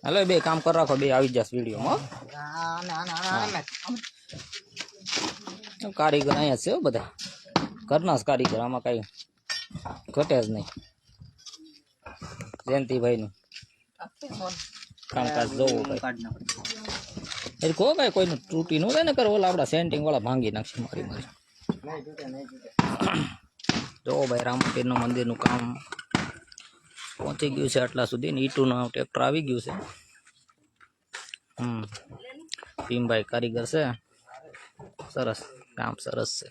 Hello बे काम कर रखो बे આવી જશે વિડિયો માં કારીગર અહીંયા છે બધા ઘરના જ કારીગર આમાં કઈ ઘટે જ નહીં જયંતિભાઈ નું કામકાજ જોવું એટલે કો કઈ કોઈનું તૂટી ન થાય ને કરો ઓલા આપડા સેન્ટિંગ વાળા ભાંગી નાખશે મારી મારી જો ભાઈ રામપીર નું મંદિર નું કામ પહોંચી ગયું છે આટલા સુધી ઈટુ નું ટ્રેક્ટર આવી ગયું છે ભીમભાઈ કારીગર છે સરસ કામ સરસ છે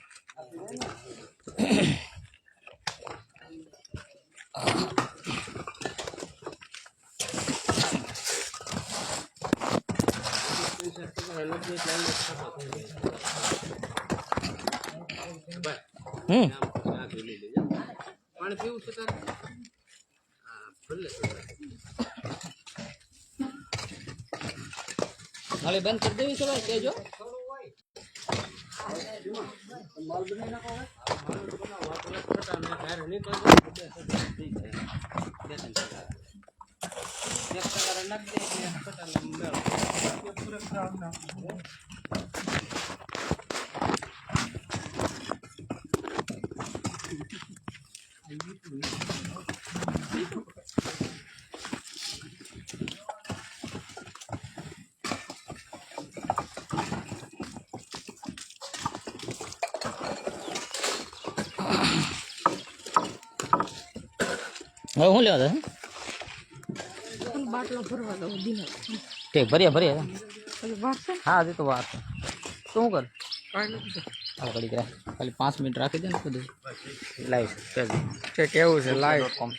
नाले बंद कर देवी चलो केजो हूँ लिया बाटला भरवा दो ठीक भरिया भरिया हाँ अभी तो बात तू कर खाली 5 मिनट राखी दे ना लाइव केवू से लाइव कम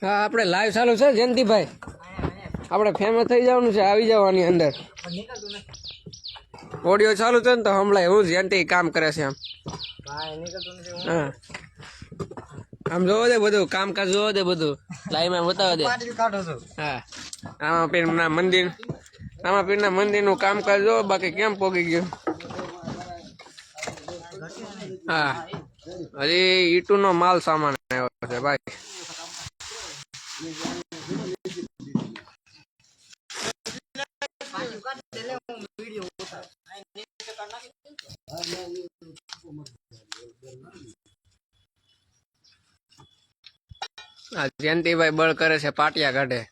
हाँ अपने लाइव चालू है जयंती भाई अपने फेमस थी जावन है आई जवानी अंदर ऑडियो चालू है तो हमला हूँ जयंती काम करे छे आम जो दे बधु काम काज जो दे बधु लाइव में बताव दे हाँ आमा पीर ना मंदिर नु काम काज जो बाकी केम पोगी गयो हाँ हजी ईटू नो माल सामान आव्यो छे भाई जयंती भाई बळ करे छे पाटिया काढे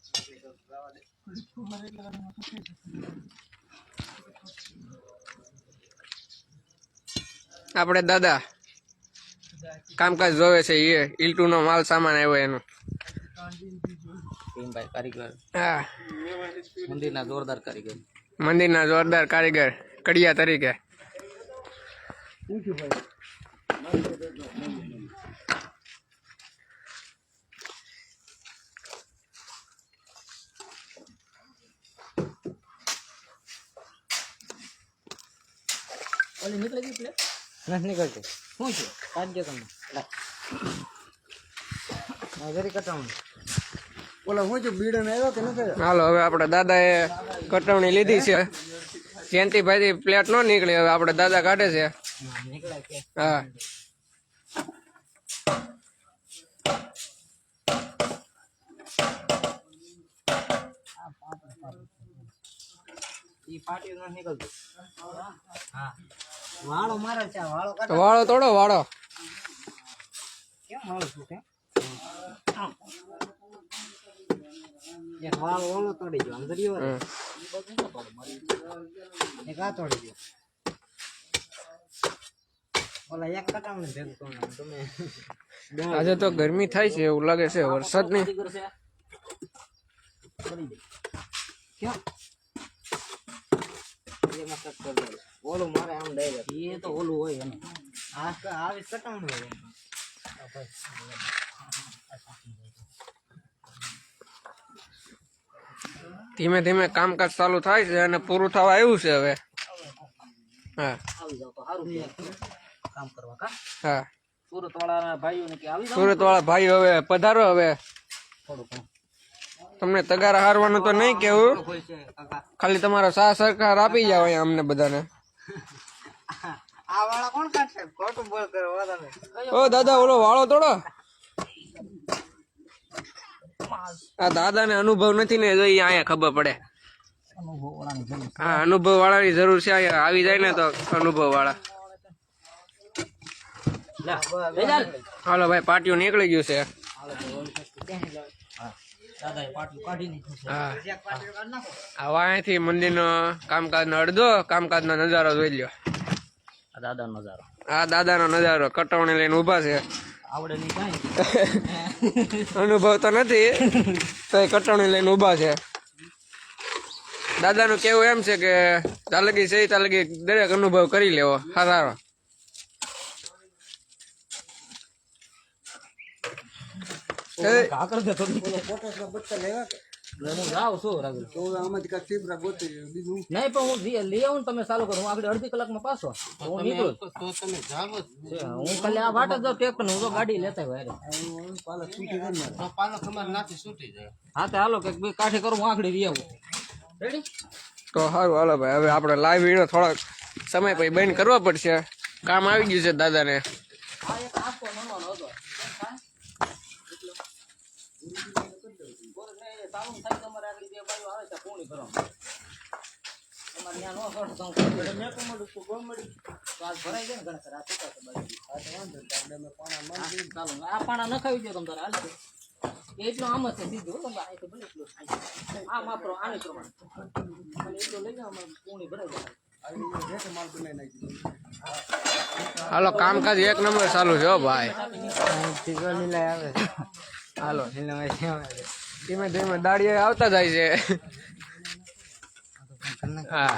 आपणे दादा कामकाज जोवे छे ये इल्टू नो माल सामान आव्यो एनो भीमभाई कारीगर हाँ मंदिर ना जोरदार कारीगर कड़िया तरीके ओली निकल गई प्लेट नहीं निकलती શું છે કાઢ દો તમે લા જરી કટાઉં ઓલા હું જો બીડો મે આવ્યો કે ન કર્યો હાલો હવે આપણે દાદાએ કટાવણી લીધી છે જયંતિભાઈ પ્લેટ નો નીકળી હવે આપણે દાદા કાઢે છે નીકળે કે હા ઈ પાટી ન નીકળતું હા વાળો મારે છે વાળો કાઢ વાળો તોડો વાળો કેમ વાળો છું કે એક વાળો ઓલો તોડી ગયો અંદર યો ઈ બધું ન તોડે મારી એક આ તોડી ગયો ઓલા એક કટાવને ભેગું કરો તમે આજે તો ગરમી થાય છે એવું લાગે છે વરસાદ નહીં કેમ એમાં કટ કરી દે. ઓલું મારે આમ ડાયરેક્ટ એ તો ઓલું હોય એનું આવી કટાણું હોય ધીમે ધીમે કામકાજ ચાલુ થાય છે અને પૂરું થવા આવ્યું છે હવે. હા આવી જાવ તો સારું કામ કરવા કા હા સુરત વાળા ભાઈઓને કે આવી જાવ સુરત વાળા ભાઈઓ હવે પધારો. હવે થોડું ઘણું તમને તગારા હારવાનું તો નહીં કેવું, હોય છે કાકા ખાલી તમારો સાહ સરકાર આપી જાવ અહીંયા અમને બધાને. આ વાળા કોણ કાઢશે ખોટું બોલ કરો તમે ઓ દાદા ઓલો વાળો તોડો. આ દાદા ને અનુભવ નથી ને, જો અહીંયા ખબર પડે. અનુભવ વાળાની જરૂર હા અનુભવ વાળાની જરૂર છે. અહીંયા આવી જાય ને તો અનુભવ વાળા. હાલો ભાઈ પાટિયું નીકળી ગયું છે. હા આવા અહીંથી મંદિરનો કામકાજનો અડધો કામકાજનો નજારો જોઈ લ્યો. દાદા નજારો આ દાદાનો નજારો કટવણી લઈને ઉભા છે. આવડે નહીં કાંઈ અનુભવ તો નથી તો કટવણી લઈને ઉભા છે. દાદાનું કેવું એમ છે કે તાલગી છે તાલગી દરેક અનુભવ કરી લેવો સારો. નહીં પણ હું લઈ આવું ને તમે ચાલુ કરો. હું આગળ અડધી કલાકમાં પાછો હું નીકળું. હું ખાલી આ વાટ જ જાઉં ટેક્ટર હું તો ગાડી લેતા હોય. હા તો હાલો કે કાઠે કરું હું આગળ લઈ આવું. રેડી તો સારું હાલો ભાઈ. હવે આપણે લાઈવ વિડીયો થોડાક સમય પછી બંધ કરવા પડશે. કામ આવી ગયું છે દાદાને. આ એક આખો નાનો હતો ચાલુ થાય તમારે આગળ બે બાજુ આવે છે પૂણી કરો તમારે ત્યાં નો કરો તો મેં તો મળું છું ગોમડી તો આજ ભરાઈ જાય ને ઘણા આ ચૂકા છે બાજુ ચાલો આ પાણા નખાવી દો તમે તારે હાલશે એટલું આમ જ છે સીધું તમે આ તો ભલે એટલું આ માપરો આને પ્રમાણે મને એટલું લઈ જાવ પૂણી ભરાઈ જાય. હાલો કામકાજ એક નંબર ચાલુ છે હો ભાઈ. હાલો ધીમે ધીમે દાડિયા આવતા જાય છે. હા